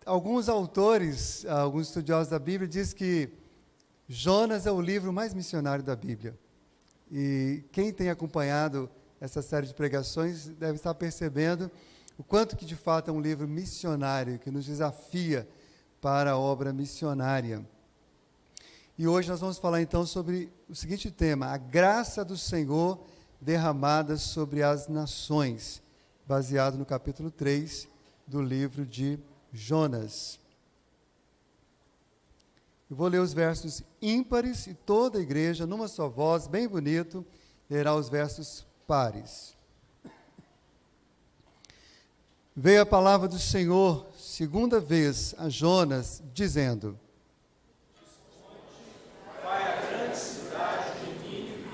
Alguns autores, alguns estudiosos da Bíblia dizem que Jonas é o livro mais missionário da Bíblia. E quem tem acompanhado essa série de pregações deve estar percebendo o quanto que de fato é um livro missionário, que nos desafia para a obra missionária. E hoje nós vamos falar então sobre o seguinte tema: a graça do Senhor derramada sobre as nações, baseado no capítulo 3 do livro de Jonas. Eu vou ler os versos ímpares e toda a igreja, numa só voz, bem bonito, lerá os versos pares. Veio a palavra do Senhor, segunda vez, a Jonas, dizendo: Vai à grande cidade de Nínive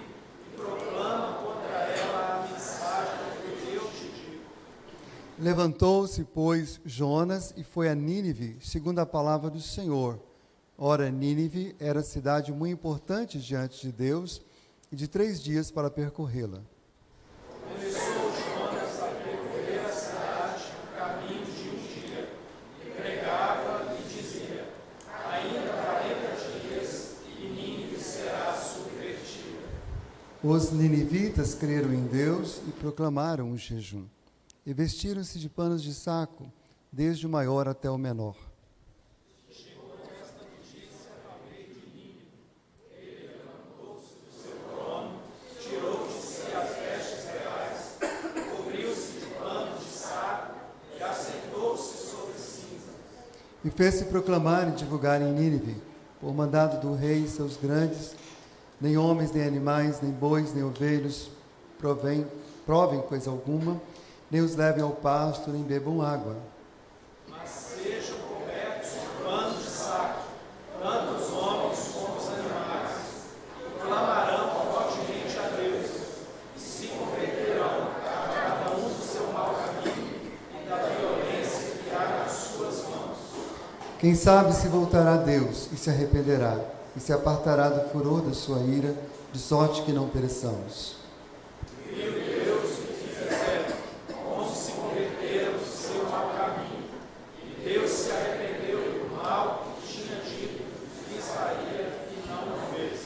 e proclama contra ela a mensagem que eu te digo. Levantou-se, pois, Jonas e foi a Nínive, segundo a palavra do Senhor. Ora, Nínive era cidade muito importante diante de Deus, e de 3 dias para percorrê-la. Começou Jonas a percorrer a cidade no caminho de um dia, e pregava e dizia: ainda 40 dias, e Nínive será subvertida. Os ninivitas creram em Deus e proclamaram o jejum, e vestiram-se de panos de saco, desde o maior até o menor. E fez-se proclamar e divulgar em Nínive, por mandado do rei e seus grandes: nem homens, nem animais, nem bois, nem ovelhos provem coisa alguma, nem os levem ao pasto, nem bebam água. Mas sejam cobertos de pano de saco, tanto os homens como os animais, e clamarão fortemente a Deus, e se converterão a cada um do seu mau caminho e da violência que há nas suas mãos. Quem sabe se voltará a Deus e se arrependerá, e se apartará do furor da sua ira, de sorte que não pereçamos. Viu Deus o que fizeram, como se converteram do seu mau caminho, e Deus se arrependeu do mal que tinha dito que faria e não o fez.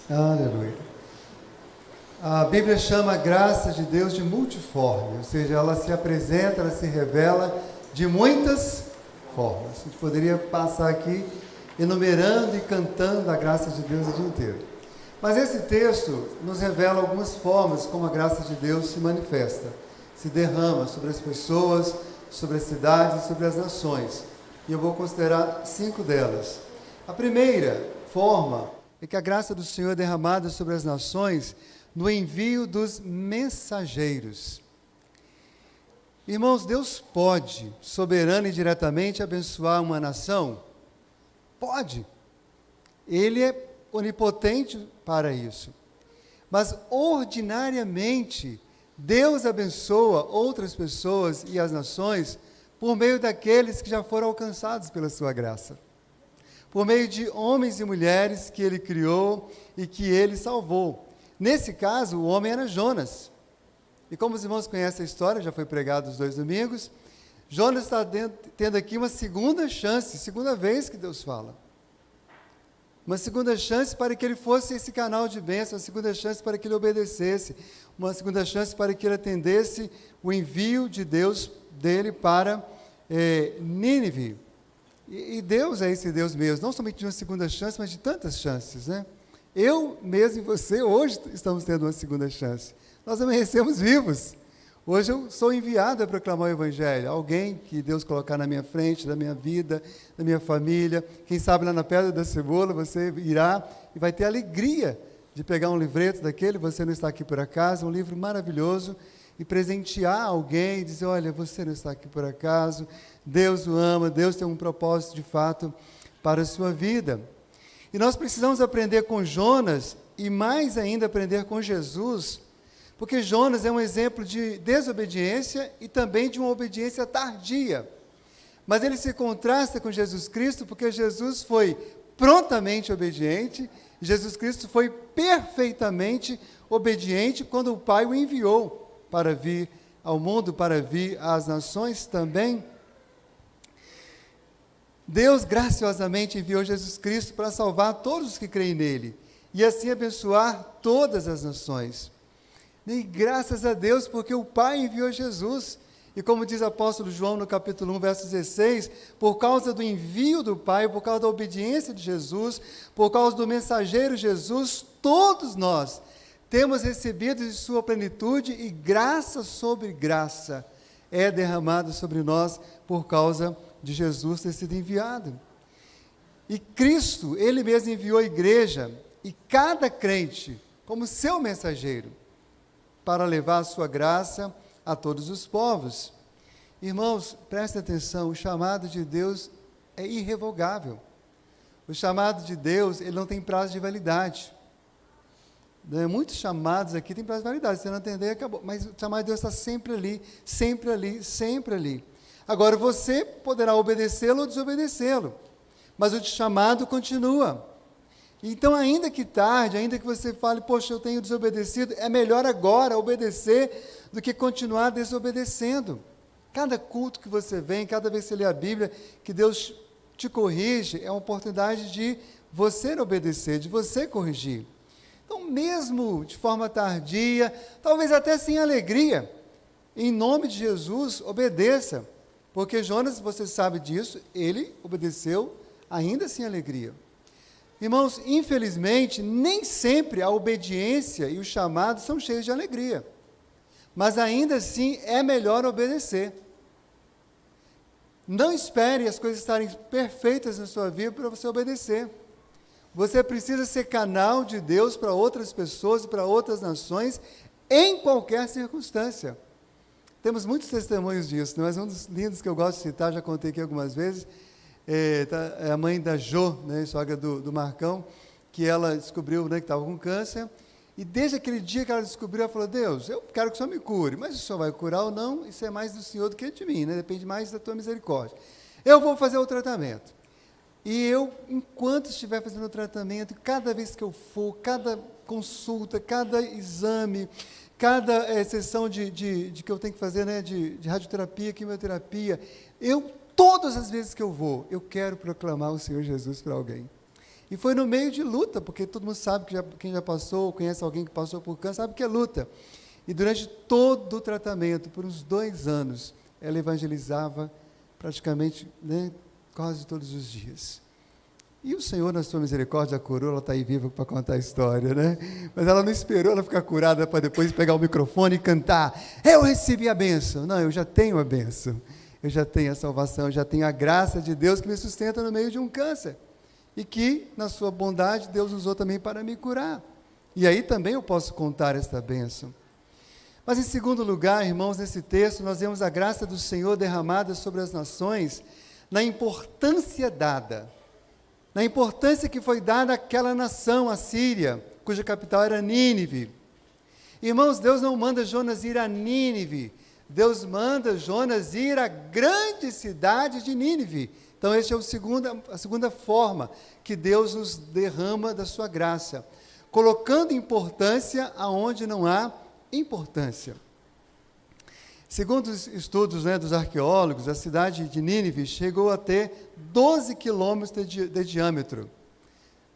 Aleluia. A Bíblia chama a graça de Deus de multiforme, ou seja, ela se apresenta, ela se revela de muitas formas. A gente poderia passar aqui enumerando e cantando a graça de Deus o dia inteiro. Mas esse texto nos revela algumas formas como a graça de Deus se manifesta, se derrama sobre as pessoas, sobre as cidades e sobre as nações. E eu vou considerar 5 delas. A primeira forma é que a graça do Senhor é derramada sobre as nações no envio dos mensageiros. Irmãos, Deus pode, soberano e diretamente, abençoar uma nação? Pode. Ele é onipotente para isso. Mas, ordinariamente, Deus abençoa outras pessoas e as nações por meio daqueles que já foram alcançados pela sua graça. Por meio de homens e mulheres que Ele criou e que Ele salvou. Nesse caso, o homem era Jonas. E como os irmãos conhecem a história, já foi pregado os 2 domingos, Jonas está tendo aqui uma segunda chance, segunda vez que Deus fala. Uma segunda chance para que ele fosse esse canal de bênção, uma segunda chance para que ele obedecesse, uma segunda chance para que ele atendesse o envio de Deus dele para Nínive. E Deus é esse Deus mesmo, não somente de uma segunda chance, mas de tantas chances, né? Eu mesmo e você hoje estamos tendo uma segunda chance. Nós amanhecemos vivos. Hoje eu sou enviado a proclamar o Evangelho. Alguém que Deus colocar na minha frente, da minha vida, da minha família. Quem sabe lá na Pedra da Cebola você irá e vai ter a alegria de pegar um livreto daquele, você não está aqui por acaso, um livro maravilhoso, e presentear alguém, e dizer: olha, você não está aqui por acaso, Deus o ama, Deus tem um propósito de fato para a sua vida. E nós precisamos aprender com Jonas, e mais ainda aprender com Jesus, porque Jonas é um exemplo de desobediência e também de uma obediência tardia. Mas ele se contrasta com Jesus Cristo, porque Jesus foi prontamente obediente, e Jesus Cristo foi perfeitamente obediente quando o Pai o enviou para vir ao mundo, para vir às nações também. Deus graciosamente enviou Jesus Cristo para salvar todos os que creem nele e assim abençoar todas as nações. E graças a Deus, porque o Pai enviou Jesus. E como diz o apóstolo João no capítulo 1, verso 16, por causa do envio do Pai, por causa da obediência de Jesus, por causa do mensageiro Jesus, todos nós temos recebido de sua plenitude e graça sobre graça é derramada sobre nós por causa de Jesus ter sido enviado. E Cristo, Ele mesmo enviou a igreja e cada crente como seu mensageiro para levar a sua graça a todos os povos. Irmãos, prestem atenção, o chamado de Deus é irrevogável. O chamado de Deus, ele não tem prazo de validade. Muitos chamados aqui têm prazo de validade, você não entender, acabou. Mas o chamado de Deus está sempre ali, sempre ali, sempre ali. Agora, você poderá obedecê-lo ou desobedecê-lo, mas o chamado continua. Então, ainda que tarde, ainda que você fale, poxa, eu tenho desobedecido, é melhor agora obedecer do que continuar desobedecendo. Cada culto que você vem, cada vez que você lê a Bíblia, que Deus te corrige, é uma oportunidade de você obedecer, de você corrigir. Então, mesmo de forma tardia, talvez até sem alegria, em nome de Jesus, obedeça. Porque Jonas, você sabe disso, ele obedeceu ainda sem alegria. Irmãos, infelizmente, nem sempre a obediência e o chamado são cheios de alegria. Mas ainda assim é melhor obedecer. Não espere as coisas estarem perfeitas na sua vida para você obedecer. Você precisa ser canal de Deus para outras pessoas e para outras nações em qualquer circunstância. Temos muitos testemunhos disso, mas um dos lindos que eu gosto de citar, já contei aqui algumas vezes, é a mãe da Jo, né, sogra do Marcão, que ela descobriu, né, que estava com câncer, e desde aquele dia que ela descobriu, ela falou, Deus, eu quero que o Senhor me cure, mas o Senhor vai curar ou não, isso é mais do Senhor do que de mim, né, depende mais da tua misericórdia. Eu vou fazer o tratamento. E eu, enquanto estiver fazendo o tratamento, cada vez que eu for, cada consulta, cada exame, cada sessão de que eu tenho que fazer, né, de radioterapia, quimioterapia, todas as vezes que eu vou, eu quero proclamar o Senhor Jesus para alguém. E foi no meio de luta, porque todo mundo sabe, quem já passou, conhece alguém que passou por câncer, sabe que é luta. E durante todo o tratamento, por uns 2 anos, ela evangelizava praticamente, né, quase todos os dias. E o Senhor, na sua misericórdia, a curou, ela está aí viva para contar a história, né? Mas ela não esperou ela ficar curada para depois pegar o microfone e cantar, eu recebi a bênção. Não, eu já tenho a bênção, eu já tenho a salvação, eu já tenho a graça de Deus que me sustenta no meio de um câncer. E que, na sua bondade, Deus usou também para me curar. E aí também eu posso contar esta bênção. Mas em segundo lugar, irmãos, nesse texto, nós vemos a graça do Senhor derramada sobre as nações, na importância dada. Na importância que foi dada àquela nação, a Síria, cuja capital era Nínive. Irmãos, Deus não manda Jonas ir a Nínive, Deus manda Jonas ir à grande cidade de Nínive. Então, essa é a segunda forma que Deus nos derrama da sua graça, colocando importância aonde não há importância. Segundo os estudos, né, dos arqueólogos, a cidade de Nínive chegou a ter 12 quilômetros de diâmetro.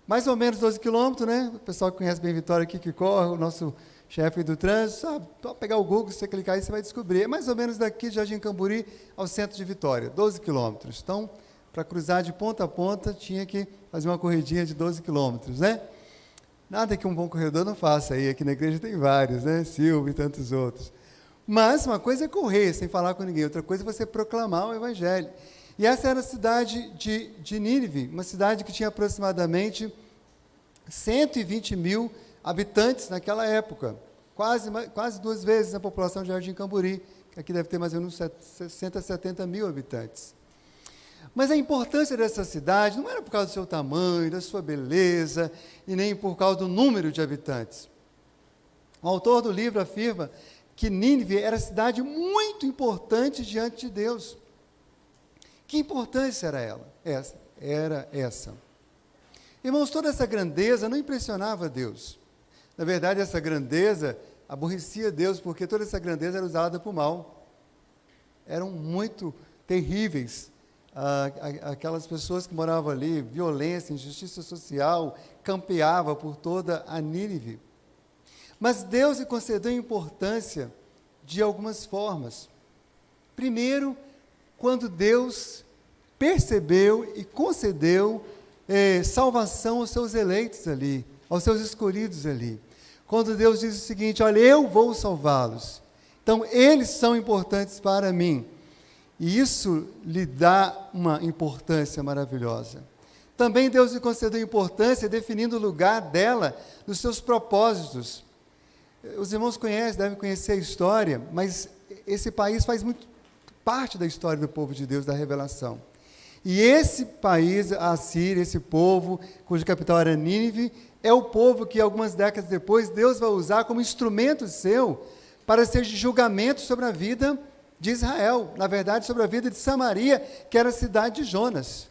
Mais ou menos 12 quilômetros, né? O pessoal que conhece bem Vitória aqui, que corre, o nosso chefe do trânsito, sabe? Só pegar o Google, você clicar aí, você vai descobrir. É mais ou menos daqui de Jardim Camburi ao centro de Vitória, 12 quilômetros. Então, para cruzar de ponta a ponta, tinha que fazer uma corridinha de 12 quilômetros, né? Nada que um bom corredor não faça aí, aqui na igreja tem vários, né? Silvio e tantos outros. Mas uma coisa é correr sem falar com ninguém, outra coisa é você proclamar o Evangelho. E essa era a cidade de Nínive, uma cidade que tinha aproximadamente 120 mil habitantes naquela época, quase 2 vezes a população de Jardim Camburi, que aqui deve ter mais ou menos 60, 70 mil habitantes. Mas a importância dessa cidade não era por causa do seu tamanho, da sua beleza, e nem por causa do número de habitantes. O autor do livro afirma que Nínive era cidade muito importante diante de Deus. Que importância era ela? Era essa. Irmãos, toda essa grandeza não impressionava Deus. Na verdade, essa grandeza aborrecia Deus, porque toda essa grandeza era usada para o mal. Eram muito terríveis aquelas pessoas que moravam ali, violência, injustiça social, campeava por toda a Nínive. Mas Deus lhe concedeu importância de algumas formas. Primeiro, quando Deus percebeu e concedeu salvação aos seus eleitos ali, aos seus escolhidos ali. Quando Deus diz o seguinte: olha, eu vou salvá-los. Então, eles são importantes para mim. E isso lhe dá uma importância maravilhosa. Também Deus lhe concedeu importância definindo o lugar dela nos seus propósitos. Os irmãos devem conhecer a história, mas esse país faz muito parte da história do povo de Deus, da revelação. E esse país, a Síria, esse povo, cuja capital era Nínive, é o povo que algumas décadas depois Deus vai usar como instrumento seu para ser de julgamento sobre a vida de Israel, na verdade sobre a vida de Samaria, que era a cidade de Jonas.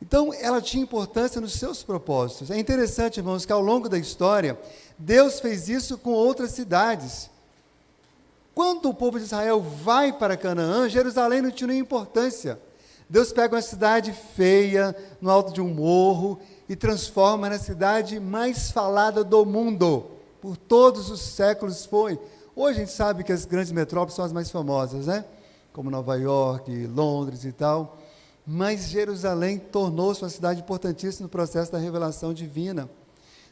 Então, ela tinha importância nos seus propósitos. É interessante, irmãos, que ao longo da história, Deus fez isso com outras cidades. Quando o povo de Israel vai para Canaã, Jerusalém não tinha nenhuma importância. Deus pega uma cidade feia, no alto de um morro, e transforma na cidade mais falada do mundo. Por todos os séculos foi. Hoje a gente sabe que as grandes metrópoles são as mais famosas, né? Como Nova York, Londres e tal. Mas Jerusalém tornou-se uma cidade importantíssima no processo da revelação divina.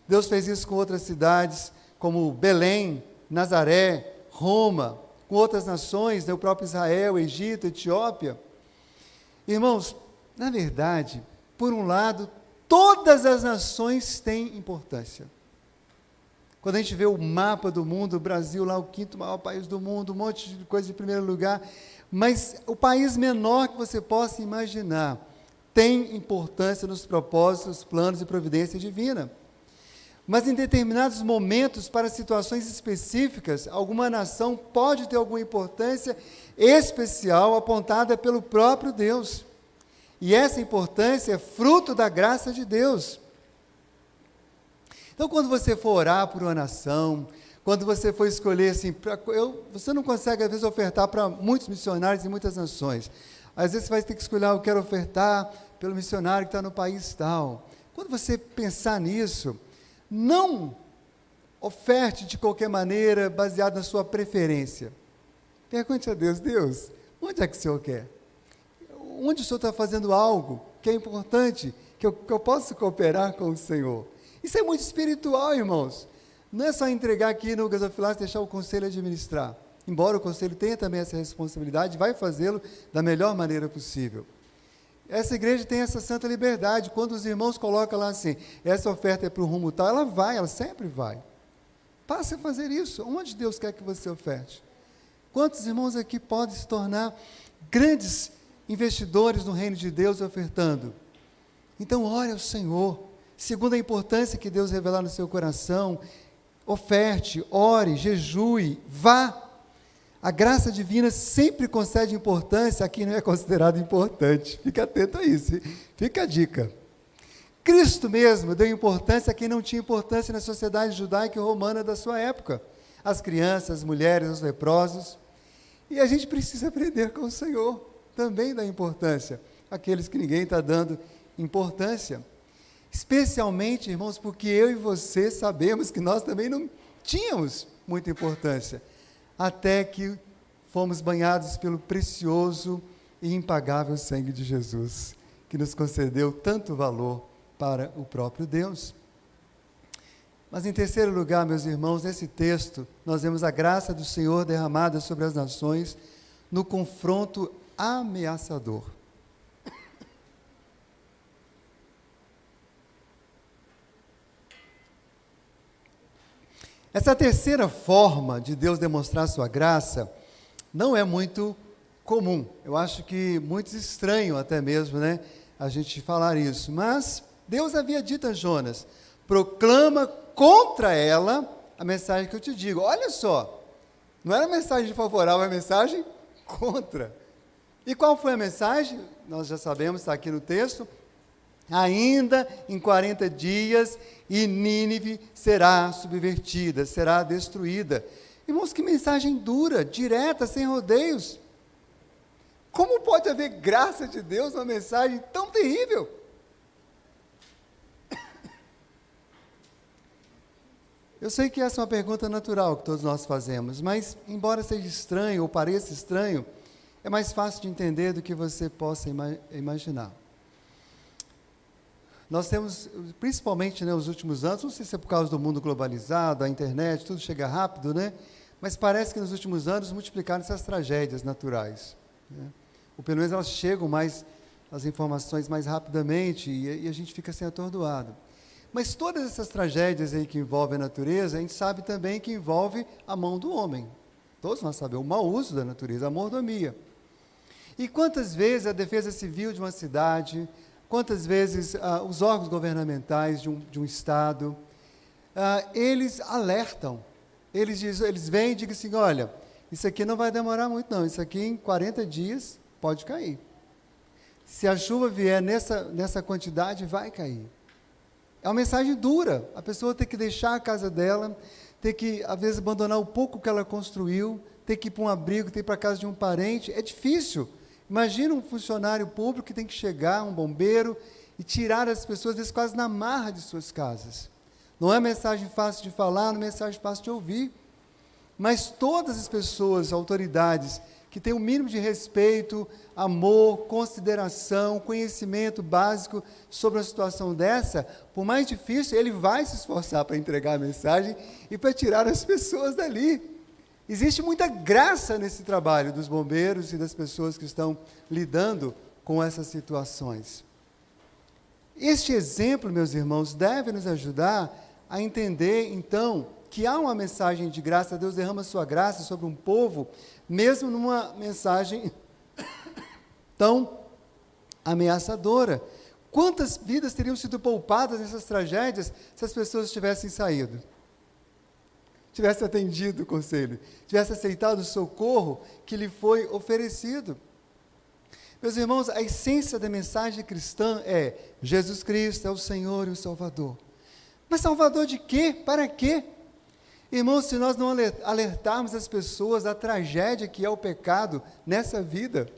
Deus fez isso com outras cidades, como Belém, Nazaré, Roma, com outras nações, né, o próprio Israel, Egito, Etiópia. Irmãos, na verdade, por um lado, todas as nações têm importância. Quando a gente vê o mapa do mundo, o Brasil lá, o 5º maior país do mundo, um monte de coisa de primeiro lugar, mas o país menor que você possa imaginar tem importância nos propósitos, planos e providência divina. Mas em determinados momentos, para situações específicas, alguma nação pode ter alguma importância especial apontada pelo próprio Deus. E essa importância é fruto da graça de Deus. Então, quando você for orar por uma nação, quando você for escolher assim, você não consegue às vezes ofertar para muitos missionários em muitas nações. Às vezes você vai ter que escolher, eu quero ofertar pelo missionário que está no país tal. Quando você pensar nisso, não oferte de qualquer maneira, baseado na sua preferência. Pergunte a Deus: Deus, onde é que o Senhor quer? Onde o Senhor está fazendo algo que é importante, que eu possa cooperar com o Senhor? Isso é muito espiritual, irmãos. Não é só entregar aqui no gasofilácio e deixar o conselho administrar. Embora o conselho tenha também essa responsabilidade, vai fazê-lo da melhor maneira possível. Essa igreja tem essa santa liberdade. Quando os irmãos colocam lá assim, essa oferta é para o rumo tal, ela sempre vai. Passe a fazer isso. Onde Deus quer que você oferte? Quantos irmãos aqui podem se tornar grandes investidores no reino de Deus ofertando? Então, ore ao Senhor. Segundo a importância que Deus revelar no seu coração, oferte, ore, jejue, vá. A graça divina sempre concede importância a quem não é considerado importante. Fica atento a isso, fica a dica. Cristo mesmo deu importância a quem não tinha importância na sociedade judaica e romana da sua época. As crianças, as mulheres, os leprosos. E a gente precisa aprender com o Senhor, também dá importância àqueles que ninguém está dando importância. Especialmente, irmãos, porque eu e você sabemos que nós também não tínhamos muita importância, até que fomos banhados pelo precioso e impagável sangue de Jesus, que nos concedeu tanto valor para o próprio Deus. Mas em terceiro lugar, meus irmãos, nesse texto, nós vemos a graça do Senhor derramada sobre as nações no confronto ameaçador. Essa terceira forma de Deus demonstrar sua graça não é muito comum. Eu acho que muitos estranham até mesmo, né, a gente falar isso. Mas Deus havia dito a Jonas: proclama contra ela a mensagem que eu te digo. Olha só, não era mensagem favorável, é mensagem contra. E qual foi a mensagem? Nós já sabemos, está aqui no texto. Ainda em 40 dias, e Nínive será subvertida, será destruída. Irmãos, que mensagem dura, direta, sem rodeios. Como pode haver graça de Deus numa mensagem tão terrível? Eu sei que essa é uma pergunta natural que todos nós fazemos, mas, embora seja estranho ou pareça estranho, é mais fácil de entender do que você possa imaginar. Nós temos, principalmente nos últimos anos, não sei se é por causa do mundo globalizado, a internet, tudo chega rápido, né? Mas parece que nos últimos anos multiplicaram essas tragédias naturais, né? Ou pelo menos elas chegam mais, as informações mais rapidamente e a gente fica assim atordoado. Mas todas essas tragédias aí que envolvem a natureza, a gente sabe também que envolve a mão do homem. Todos nós sabemos, o mau uso da natureza, a mordomia. E quantas vezes a defesa civil de uma cidade, quantas vezes os órgãos governamentais de um estado, eles alertam, eles vêm e dizem assim, olha, isso aqui não vai demorar muito não, isso aqui em 40 dias pode cair. Se a chuva vier nessa quantidade, vai cair. É uma mensagem dura, a pessoa tem que deixar a casa dela, tem que, às vezes, abandonar o pouco que ela construiu, tem que ir para um abrigo, tem que ir para a casa de um parente, é difícil. Imagina um funcionário público que tem que chegar, um bombeiro, e tirar as pessoas, às vezes, quase na marra de suas casas. Não é mensagem fácil de falar, não é mensagem fácil de ouvir, mas todas as pessoas, autoridades, que têm o mínimo de respeito, amor, consideração, conhecimento básico sobre uma situação dessa, por mais difícil, ele vai se esforçar para entregar a mensagem e para tirar as pessoas dali. Existe muita graça nesse trabalho dos bombeiros e das pessoas que estão lidando com essas situações. Este exemplo, meus irmãos, deve nos ajudar a entender, então, que há uma mensagem de graça, Deus derrama sua graça sobre um povo, mesmo numa mensagem tão ameaçadora. Quantas vidas teriam sido poupadas nessas tragédias se as pessoas tivessem saído? Tivessem atendido o conselho, tivessem aceitado o socorro que lhe foi oferecido. Meus irmãos, a essência da mensagem cristã é Jesus Cristo é o Senhor e o Salvador. Mas Salvador de quê? Para quê? Irmãos, se nós não alertarmos as pessoas da tragédia que é o pecado nessa vida,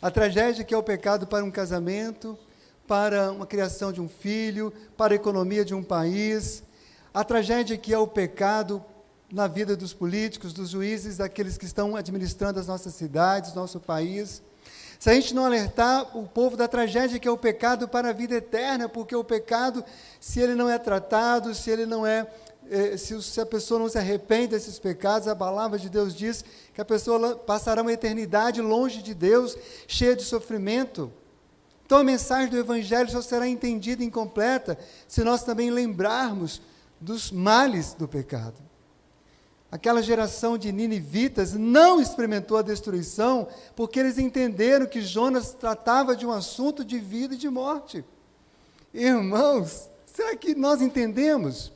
a tragédia que é o pecado para um casamento, para uma criação de um filho, para a economia de um país, a tragédia que é o pecado na vida dos políticos, dos juízes, daqueles que estão administrando as nossas cidades, nosso país. Se a gente não alertar o povo da tragédia que é o pecado para a vida eterna, porque o pecado, se ele não é tratado, se ele não é se a pessoa não se arrepende desses pecados, a palavra de Deus diz que a pessoa passará uma eternidade longe de Deus, cheia de sofrimento. Então a mensagem do Evangelho só será entendida e incompleta se nós também lembrarmos dos males do pecado. Aquela geração de ninivitas não experimentou a destruição porque eles entenderam que Jonas tratava de um assunto de vida e de morte. Irmãos, será que nós entendemos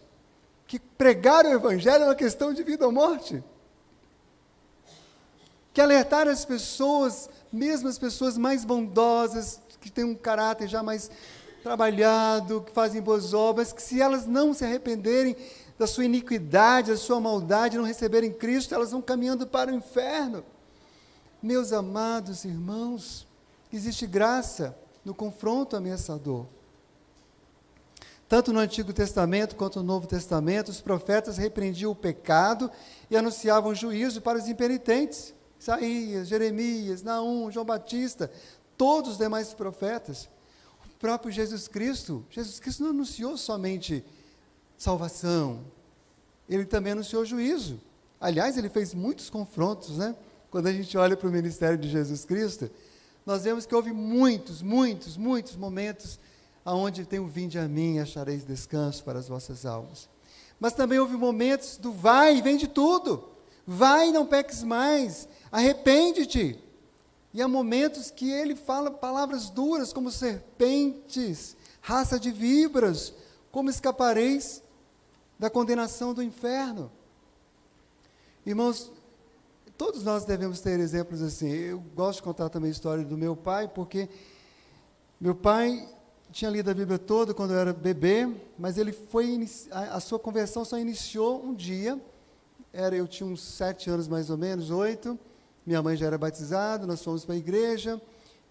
que pregar o Evangelho é uma questão de vida ou morte? Que alertar as pessoas, mesmo as pessoas mais bondosas, que têm um caráter já mais trabalhado, que fazem boas obras, que se elas não se arrependerem da sua iniquidade, da sua maldade, não receberem Cristo, elas vão caminhando para o inferno. Meus amados irmãos, existe graça no confronto ameaçador. Tanto no Antigo Testamento quanto no Novo Testamento, os profetas repreendiam o pecado e anunciavam juízo para os impenitentes. Isaías, Jeremias, Naum, João Batista, todos os demais profetas. O próprio Jesus Cristo não anunciou somente salvação, ele também anunciou juízo. Aliás, ele fez muitos confrontos, né? Quando a gente olha para o ministério de Jesus Cristo, nós vemos que houve muitos momentos aonde tem o vinde a mim, achareis descanso para as vossas almas. Mas também houve momentos do vai e vende tudo. Vai e não peques mais, arrepende-te. E há momentos que ele fala palavras duras, como serpentes, raça de víboras, como escapareis da condenação do inferno. Irmãos, todos nós devemos ter exemplos assim. Eu gosto de contar também a história do meu pai, porque meu pai tinha lido a Bíblia toda quando eu era bebê, mas ele a sua conversão só iniciou um dia, eu tinha uns 7 anos mais ou menos, 8, Minha mãe já era batizada, nós fomos para a igreja.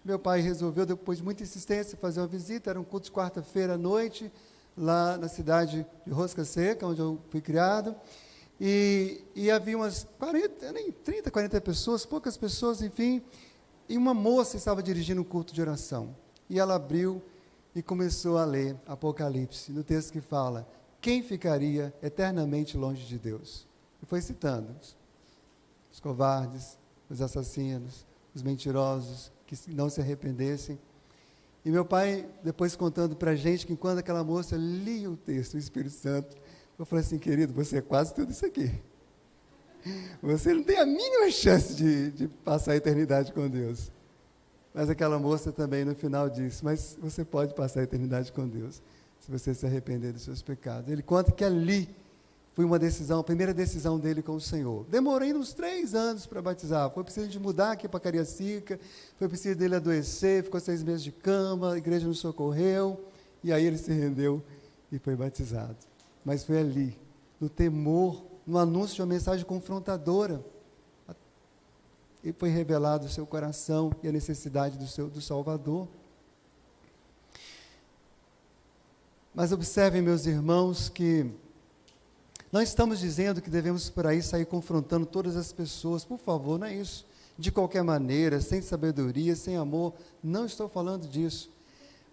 Meu pai resolveu, depois de muita insistência, fazer uma visita. Era um culto de quarta-feira à noite, lá na cidade de Rosca Seca, onde eu fui criado. E havia umas 30, 40 pessoas, poucas pessoas, enfim. E uma moça estava dirigindo um culto de oração. E ela abriu e começou a ler Apocalipse, no texto que fala: quem ficaria eternamente longe de Deus? E foi citando os covardes, os assassinos, os mentirosos, que não se arrependessem. E meu pai, depois contando para a gente, que enquanto aquela moça lia o texto, o Espírito Santo, eu falei assim: querido, você é quase tudo isso aqui. Você não tem a mínima chance de passar a eternidade com Deus. Mas aquela moça também, no final, disse: mas você pode passar a eternidade com Deus, se você se arrepender dos seus pecados. Ele conta que ali foi uma decisão, a primeira decisão dele com o Senhor. Demorou ainda uns 3 anos para batizar. Foi preciso de mudar aqui para Cariacica, foi preciso dele adoecer, ficou 6 meses de cama, a igreja não socorreu, e aí ele se rendeu e foi batizado. Mas foi ali, no temor, no anúncio de uma mensagem confrontadora, e foi revelado o seu coração e a necessidade do Salvador. Mas observem, meus irmãos, que não estamos dizendo que devemos por aí sair confrontando todas as pessoas, por favor, não é isso. De qualquer maneira, sem sabedoria, sem amor, não estou falando disso.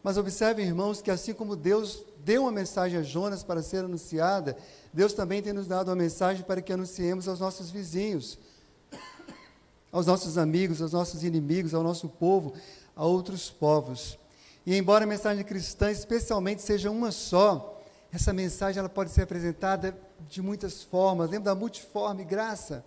Mas observem, irmãos, que assim como Deus deu uma mensagem a Jonas para ser anunciada, Deus também tem nos dado uma mensagem para que anunciemos aos nossos vizinhos, aos nossos amigos, aos nossos inimigos, ao nosso povo, a outros povos. E embora a mensagem cristã especialmente seja uma só, essa mensagem ela pode ser apresentada de muitas formas. Lembra da multiforme graça?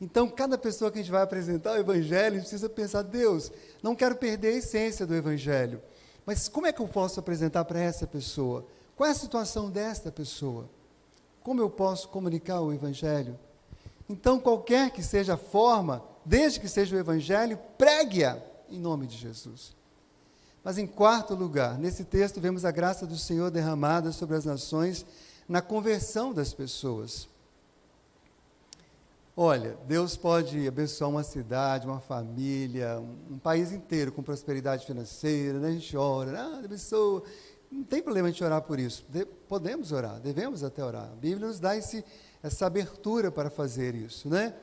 Então, cada pessoa que a gente vai apresentar o Evangelho, a gente precisa pensar: Deus, não quero perder a essência do Evangelho, mas como é que eu posso apresentar para essa pessoa? Qual é a situação desta pessoa? Como eu posso comunicar o Evangelho? Então, qualquer que seja a forma, desde que seja o Evangelho, pregue-a em nome de Jesus. Mas em quarto lugar, nesse texto vemos a graça do Senhor derramada sobre as nações na conversão das pessoas. Olha, Deus pode abençoar uma cidade, uma família, um país inteiro com prosperidade financeira, né? A gente ora, abençoa. Não tem problema a gente orar por isso. Podemos orar, devemos até orar. A Bíblia nos dá essa abertura para fazer isso, né?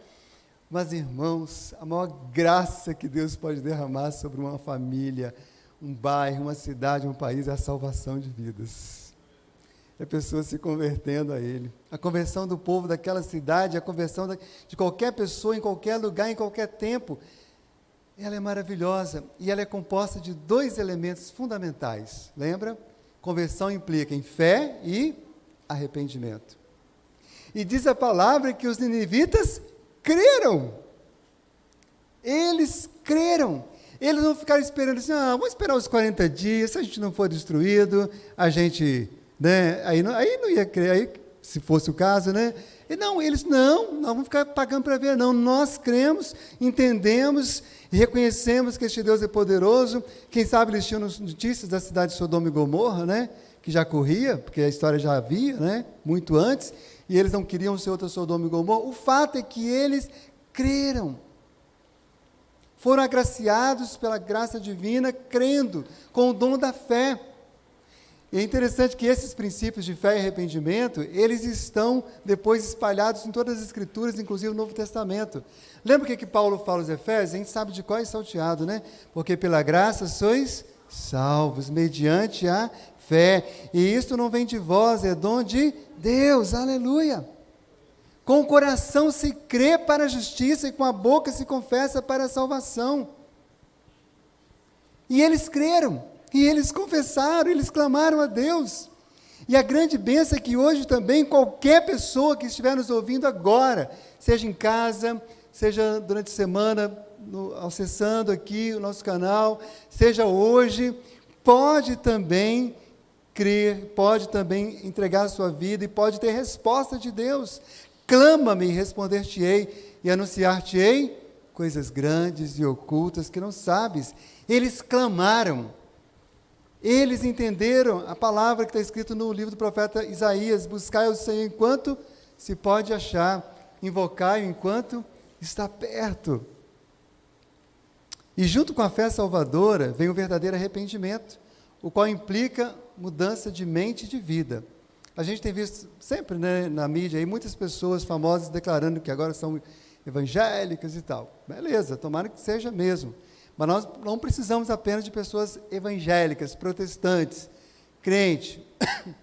Mas, irmãos, a maior graça que Deus pode derramar sobre uma família, um bairro, uma cidade, um país, é a salvação de vidas. É a pessoa se convertendo a Ele. A conversão do povo daquela cidade, a conversão de qualquer pessoa, em qualquer lugar, em qualquer tempo, ela é maravilhosa. E ela é composta de 2 elementos fundamentais. Lembra? Conversão implica em fé e arrependimento. E diz a palavra que os ninivitas creram. Eles creram. Eles não ficaram esperando assim: vamos esperar os 40 dias, se a gente não for destruído, a gente, né, aí não ia crer, aí, se fosse o caso, né? E não, eles não vamos ficar pagando para ver, não. Nós cremos, entendemos e reconhecemos que este Deus é poderoso. Quem sabe eles tinham notícias da cidade de Sodoma e Gomorra, né? Que já corria, porque a história já havia, né? Muito antes, e eles não queriam ser outra Sodoma e Gomorra. O fato é que eles creram. Foram agraciados pela graça divina, crendo, com o dom da fé. E é interessante que esses princípios de fé e arrependimento, eles estão depois espalhados em todas as Escrituras, inclusive no Novo Testamento. Lembra o que Paulo fala aos Efésios? A gente sabe de qual é salteado, né? Porque pela graça sois salvos, mediante a fé. E isto não vem de vós, é dom de Deus. Aleluia! Com o coração se crê para a justiça e com a boca se confessa para a salvação. E eles creram, e eles confessaram, eles clamaram a Deus. E a grande bênção é que hoje também qualquer pessoa que estiver nos ouvindo agora, seja em casa, seja durante a semana, acessando aqui o nosso canal, seja hoje, pode também crer, pode também entregar a sua vida e pode ter resposta de Deus. Clama-me e responder-te-ei, e anunciar-te-ei coisas grandes e ocultas que não sabes. Eles clamaram, eles entenderam a palavra que está escrita no livro do profeta Isaías: buscai o Senhor enquanto se pode achar, invocai-o enquanto está perto. E junto com a fé salvadora vem o verdadeiro arrependimento, o qual implica mudança de mente e de vida. A gente tem visto sempre, né, na mídia aí, muitas pessoas famosas declarando que agora são evangélicas e tal. Beleza, tomara que seja mesmo. Mas nós não precisamos apenas de pessoas evangélicas, protestantes, crentes.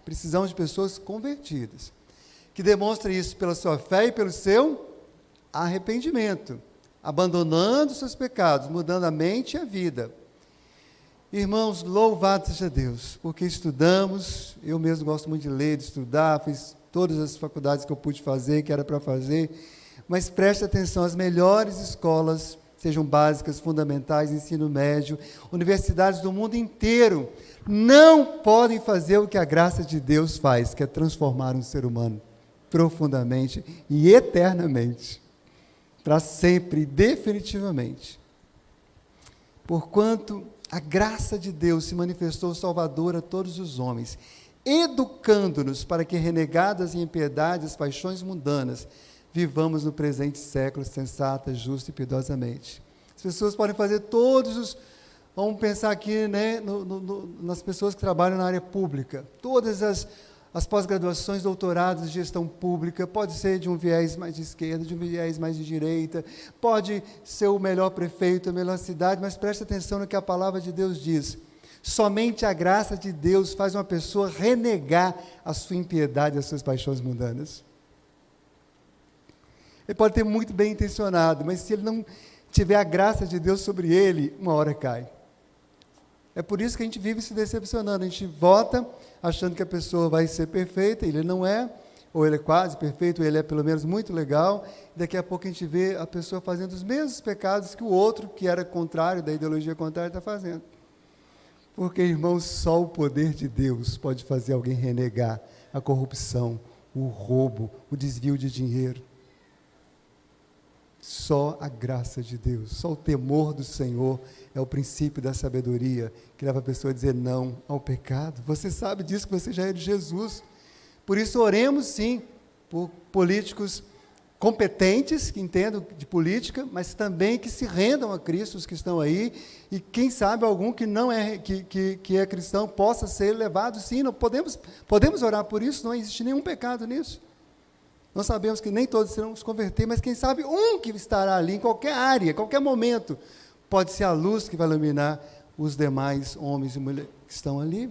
Precisamos de pessoas convertidas, que demonstrem isso pela sua fé e pelo seu arrependimento, abandonando seus pecados, mudando a mente e a vida. Irmãos, louvado seja Deus, porque estudamos, eu mesmo gosto muito de ler, de estudar, fiz todas as faculdades que eu pude fazer, que era para fazer, mas preste atenção, as melhores escolas, sejam básicas, fundamentais, ensino médio, universidades do mundo inteiro, não podem fazer o que a graça de Deus faz, que é transformar um ser humano profundamente e eternamente, para sempre, definitivamente. Porquanto a graça de Deus se manifestou salvadora a todos os homens, educando-nos para que, renegadas em impiedade as paixões mundanas, vivamos no presente século sensata, justa e piedosamente. As pessoas podem fazer vamos pensar aqui, né, nas pessoas que trabalham na área pública, todas as pós-graduações, doutorados de gestão pública, pode ser de um viés mais de esquerda, de um viés mais de direita, pode ser o melhor prefeito, a melhor cidade, mas preste atenção no que a palavra de Deus diz. Somente a graça de Deus faz uma pessoa renegar a sua impiedade, as suas paixões mundanas. Ele pode ter muito bem intencionado, mas se ele não tiver a graça de Deus sobre ele, uma hora cai. É por isso que a gente vive se decepcionando, a gente vota achando que a pessoa vai ser perfeita, ele não é, ou ele é quase perfeito, ou ele é pelo menos muito legal, e daqui a pouco a gente vê a pessoa fazendo os mesmos pecados que o outro, que era contrário, da ideologia contrária, está fazendo. Porque, irmãos, só o poder de Deus pode fazer alguém renegar a corrupção, o roubo, o desvio de dinheiro. Só a graça de Deus, só o temor do Senhor é o princípio da sabedoria que leva a pessoa a dizer não ao pecado. Você sabe disso, que você já é de Jesus. Por isso, oremos sim por políticos competentes, que entendam de política, mas também que se rendam a Cristo, os que estão aí, e quem sabe algum que não é, que é cristão possa ser levado, sim, não podemos orar por isso, não existe nenhum pecado nisso. Nós sabemos que nem todos serão se converter, mas quem sabe um que estará ali, em qualquer área, em qualquer momento, pode ser a luz que vai iluminar os demais homens e mulheres que estão ali.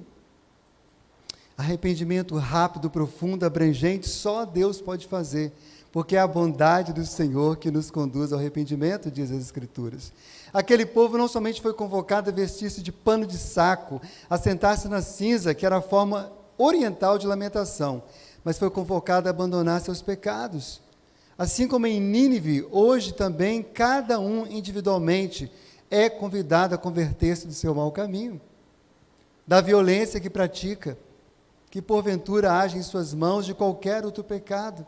Arrependimento rápido, profundo, abrangente, só Deus pode fazer, porque é a bondade do Senhor que nos conduz ao arrependimento, diz as Escrituras. Aquele povo não somente foi convocado a vestir-se de pano de saco, a sentar-se na cinza, que era a forma oriental de lamentação, mas foi convocado a abandonar seus pecados. Assim como em Nínive, hoje também, cada um individualmente é convidado a converter-se do seu mau caminho, da violência que pratica, que porventura age em suas mãos de qualquer outro pecado.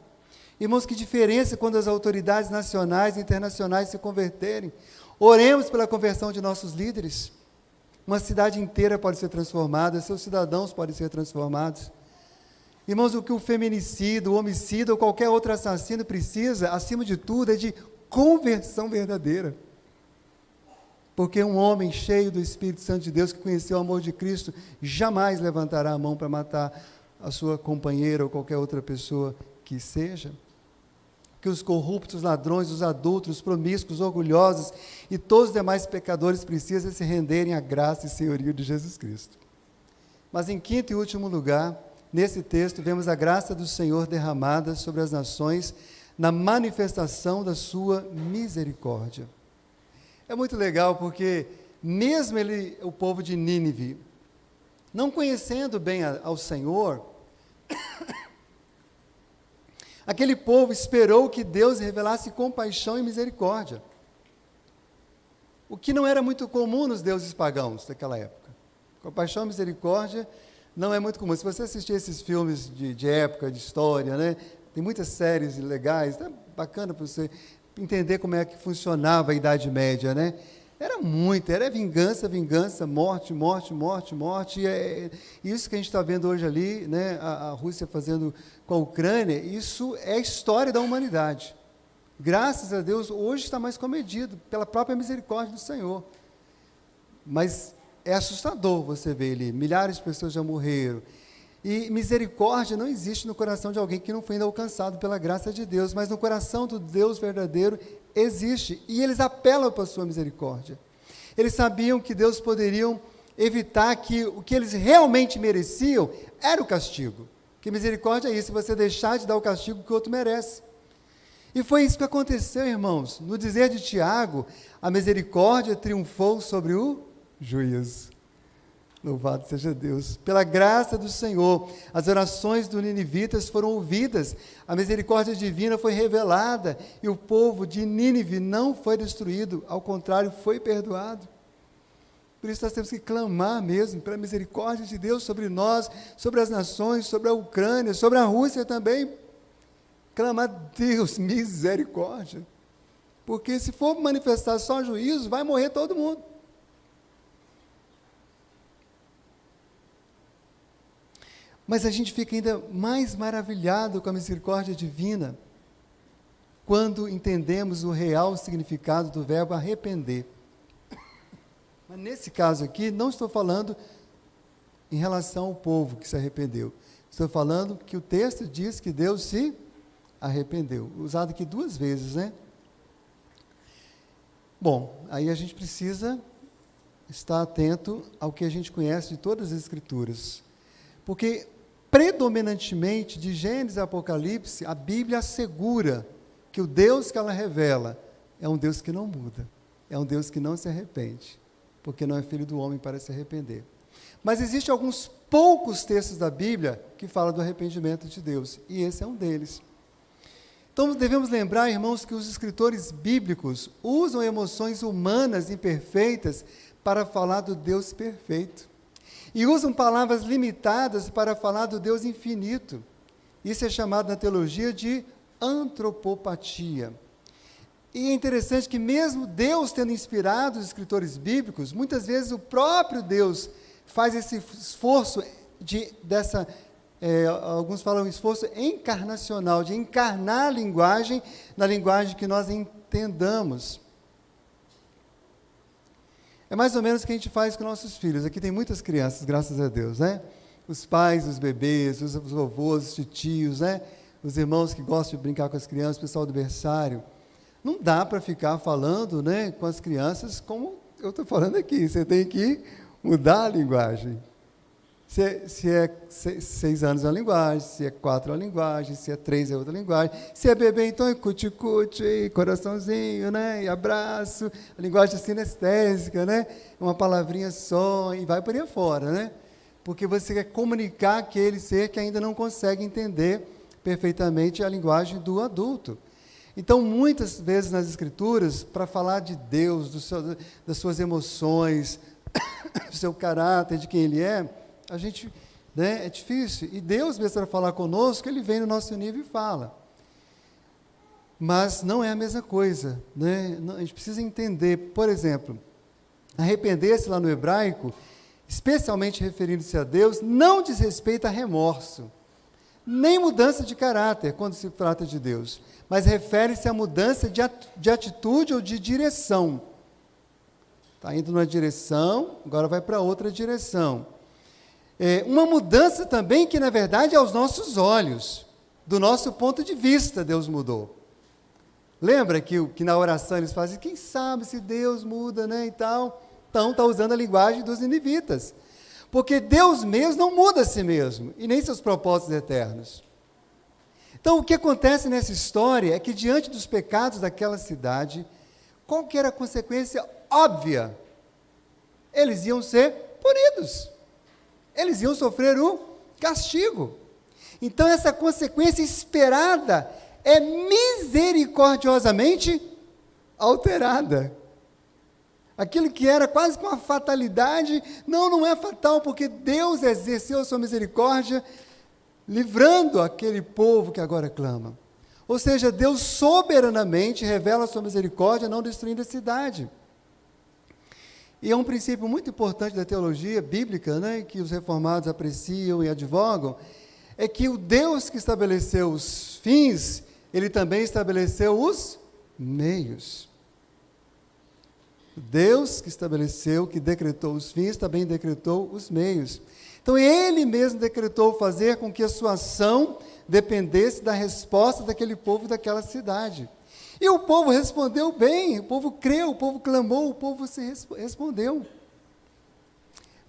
Irmãos, que diferença quando as autoridades nacionais e internacionais se converterem. Oremos pela conversão de nossos líderes. Uma cidade inteira pode ser transformada, seus cidadãos podem ser transformados. Irmãos, o que o feminicida, o homicida ou qualquer outro assassino precisa, acima de tudo, é de conversão verdadeira. Porque um homem cheio do Espírito Santo de Deus, que conheceu o amor de Cristo, jamais levantará a mão para matar a sua companheira ou qualquer outra pessoa que seja. Que os corruptos, ladrões, os adúlteros, promíscuos, orgulhosos e todos os demais pecadores precisam se renderem à graça e senhorio de Jesus Cristo. Mas em quinto e último lugar, nesse texto, vemos a graça do Senhor derramada sobre as nações na manifestação da sua misericórdia. É muito legal porque, mesmo o povo de Nínive, não conhecendo bem ao Senhor, aquele povo esperou que Deus revelasse compaixão e misericórdia, o que não era muito comum nos deuses pagãos daquela época. Compaixão e misericórdia não é muito comum. Se você assistir esses filmes de época, de história, né, tem muitas séries legais, é bacana para você entender como é que funcionava a Idade Média, né? Era vingança, vingança, morte, morte, morte, morte, e isso que a gente está vendo hoje ali, né, a Rússia fazendo com a Ucrânia, isso é a história da humanidade. Graças a Deus, hoje está mais comedido, pela própria misericórdia do Senhor. mas é assustador você ver ali, milhares de pessoas já morreram. E misericórdia não existe no coração de alguém que não foi ainda alcançado pela graça de Deus, mas no coração do Deus verdadeiro existe, e eles apelam para a sua misericórdia. Eles sabiam que Deus poderiam evitar que o que eles realmente mereciam era o castigo. Porque misericórdia é isso, você deixar de dar o castigo que o outro merece. E foi isso que aconteceu, irmãos. No dizer de Tiago, a misericórdia triunfou sobre o juízo. Louvado seja Deus. Pela graça do Senhor, as orações dos ninivitas foram ouvidas, a misericórdia divina foi revelada, e o povo de Nínive não foi destruído, ao contrário, foi perdoado. Por isso nós temos que clamar mesmo pela misericórdia de Deus sobre nós, sobre as nações, sobre a Ucrânia, sobre a Rússia também. Clamar, Deus, misericórdia. Porque se for manifestar só juízo, vai morrer todo mundo. Mas a gente fica ainda mais maravilhado com a misericórdia divina quando entendemos o real significado do verbo arrepender. Mas nesse caso aqui, não estou falando em relação ao povo que se arrependeu. Estou falando que o texto diz que Deus se arrependeu. Usado aqui 2 vezes, né? Bom, aí a gente precisa estar atento ao que a gente conhece de todas as Escrituras. Porque predominantemente, de Gênesis a Apocalipse, a Bíblia assegura que o Deus que ela revela é um Deus que não muda, é um Deus que não se arrepende, porque não é filho do homem para se arrepender. Mas existem alguns poucos textos da Bíblia que falam do arrependimento de Deus, e esse é um deles. Então, devemos lembrar, irmãos, que os escritores bíblicos usam emoções humanas imperfeitas para falar do Deus perfeito. E usam palavras limitadas para falar do Deus infinito. Isso é chamado na teologia de antropopatia. E é interessante que mesmo Deus tendo inspirado os escritores bíblicos, muitas vezes o próprio Deus faz esse esforço alguns falam esforço encarnacional, de encarnar a linguagem na linguagem que nós entendamos. É mais ou menos o que a gente faz com nossos filhos. Aqui tem muitas crianças, graças a Deus, né? Os pais, os bebês, os vovôs, os tios, né? Os irmãos que gostam de brincar com as crianças, o pessoal do berçário. Não dá para ficar falando, né, com as crianças como eu estou falando aqui. Você tem que mudar a linguagem. Se é 6 anos é uma linguagem, se é 4 é uma linguagem, se é 3 é outra linguagem, se é bebê, então é cuti-cuti, coraçãozinho, né, e abraço, a linguagem sinestésica, né, uma palavrinha só, e vai por aí fora, né, porque você quer comunicar aquele ser que ainda não consegue entender perfeitamente a linguagem do adulto. Então, muitas vezes nas Escrituras, para falar de Deus, das suas emoções, do seu caráter, de quem Ele é, a gente, né, é difícil. E Deus, mesmo para falar conosco, Ele vem no nosso nível e fala. Mas não é a mesma coisa, né? A gente precisa entender, por exemplo, arrepender-se lá no hebraico, especialmente referindo-se a Deus, não diz respeito a remorso, nem mudança de caráter, quando se trata de Deus, mas refere-se a mudança de atitude ou de direção. Está indo numa direção, agora vai para outra direção. Uma mudança também que, na verdade, é aos nossos olhos, do nosso ponto de vista, Deus mudou. Lembra que na oração eles fazem, quem sabe se Deus muda, né, e tal? Então, está usando a linguagem dos ninivitas. Porque Deus mesmo não muda a si mesmo, e nem seus propósitos eternos. Então, o que acontece nessa história é que, diante dos pecados daquela cidade, qual que era a consequência óbvia? Eles iam ser punidos. Eles iam sofrer o castigo. Então, essa consequência esperada é misericordiosamente alterada. Aquilo que era quase com uma fatalidade, não é fatal, porque Deus exerceu a sua misericórdia, livrando aquele povo que agora clama. Ou seja, Deus soberanamente revela a sua misericórdia, não destruindo a cidade. E é um princípio muito importante da teologia bíblica, né, que os reformados apreciam e advogam, é que o Deus que estabeleceu os fins, Ele também estabeleceu os meios. Deus que estabeleceu, que decretou os fins, também decretou os meios. Então, ele mesmo decretou fazer com que a sua ação dependesse da resposta daquele povo e daquela cidade. E o povo respondeu bem, o povo creu, o povo clamou, o povo se respondeu.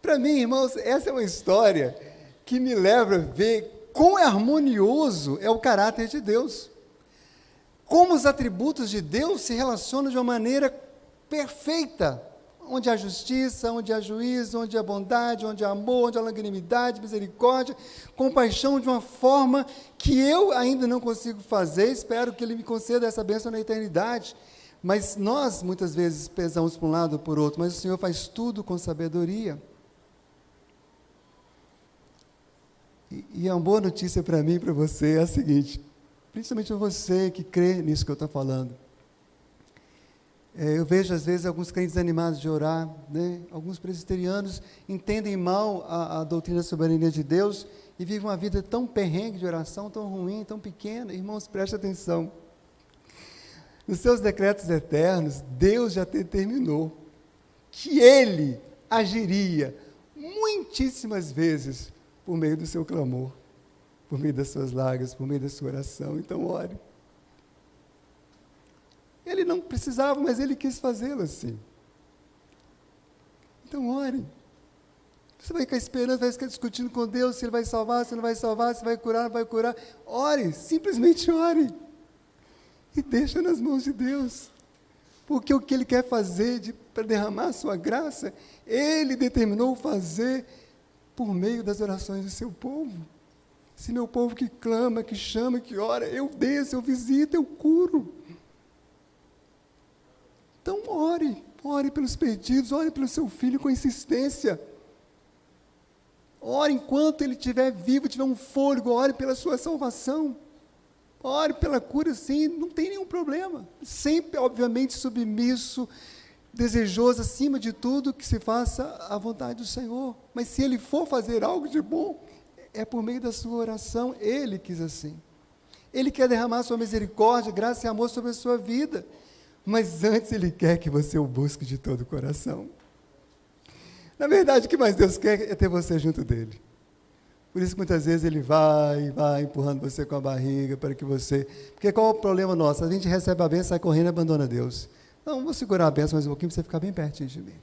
Para mim, irmãos, essa é uma história que me leva a ver quão harmonioso é o caráter de Deus. Como os atributos de Deus se relacionam de uma maneira perfeita, onde há justiça, onde há juízo, onde há bondade, onde há amor, onde há longanimidade, misericórdia, compaixão, de uma forma que eu ainda não consigo fazer. Espero que Ele me conceda essa bênção na eternidade. Mas nós, muitas vezes, pesamos para um lado ou por outro, mas o Senhor faz tudo com sabedoria. E uma boa notícia para mim e para você é a seguinte, principalmente você que crê nisso que eu estou falando. Eu vejo, às vezes, alguns crentes desanimados de orar, né? Alguns presbiterianos entendem mal a doutrina da soberania de Deus e vivem uma vida tão perrengue de oração, tão ruim, tão pequena. Irmãos, preste atenção. Nos seus decretos eternos, Deus já determinou que Ele agiria muitíssimas vezes por meio do seu clamor, por meio das suas lágrimas, por meio da sua oração. Então, ore. Ele não precisava, mas Ele quis fazê-lo assim. Então, ore. Você vai ficar esperando, vai ficar discutindo com Deus se Ele vai salvar, se não vai salvar, se vai curar, não vai curar. Ore, simplesmente ore. E deixa nas mãos de Deus. Porque o que Ele quer fazer para derramar a sua graça, Ele determinou fazer por meio das orações do seu povo. Se meu povo que clama, que chama, que ora, eu desço, eu visito, eu curo. Então, ore pelos perdidos, ore pelo seu filho com insistência. Ore enquanto ele estiver vivo, tiver um fôlego, ore pela sua salvação. Ore pela cura, sim, não tem nenhum problema. Sempre, obviamente, submisso, desejoso, acima de tudo, que se faça a vontade do Senhor. Mas se Ele for fazer algo de bom, é por meio da sua oração. Ele quis assim. Ele quer derramar sua misericórdia, graça e amor sobre a sua vida. Mas antes Ele quer que você o busque de todo o coração. Na verdade, o que mais Deus quer é ter você junto dEle. Por isso que muitas vezes Ele vai empurrando você com a barriga para que você... Porque qual é o problema nosso? A gente recebe a bênção, sai correndo e abandona Deus. Não, vou segurar a bênção mais um pouquinho para você ficar bem pertinho de mim.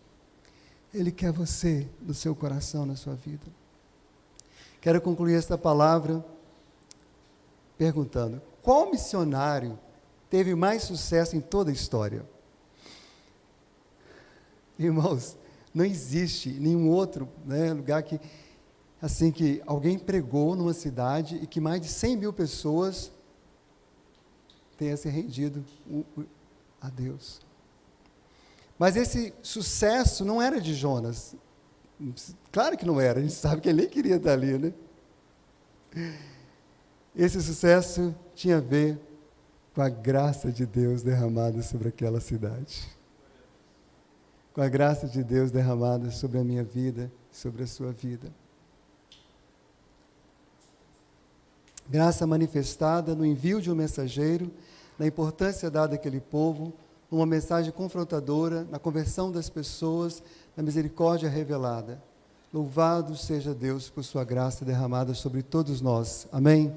Ele quer você no seu coração, na sua vida. Quero concluir esta palavra perguntando, qual missionário teve mais sucesso em toda a história? Irmãos, não existe nenhum outro, né, lugar que alguém pregou numa cidade e que mais de 100 mil pessoas tenha se rendido a Deus. Mas esse sucesso não era de Jonas. Claro que não era, a gente sabe que ele nem queria estar ali, né? Esse sucesso tinha a ver com a graça de Deus derramada sobre aquela cidade. Com a graça de Deus derramada sobre a minha vida, sobre a sua vida. Graça manifestada no envio de um mensageiro, na importância dada àquele povo, numa mensagem confrontadora, na conversão das pessoas, na misericórdia revelada. Louvado seja Deus por sua graça derramada sobre todos nós. Amém?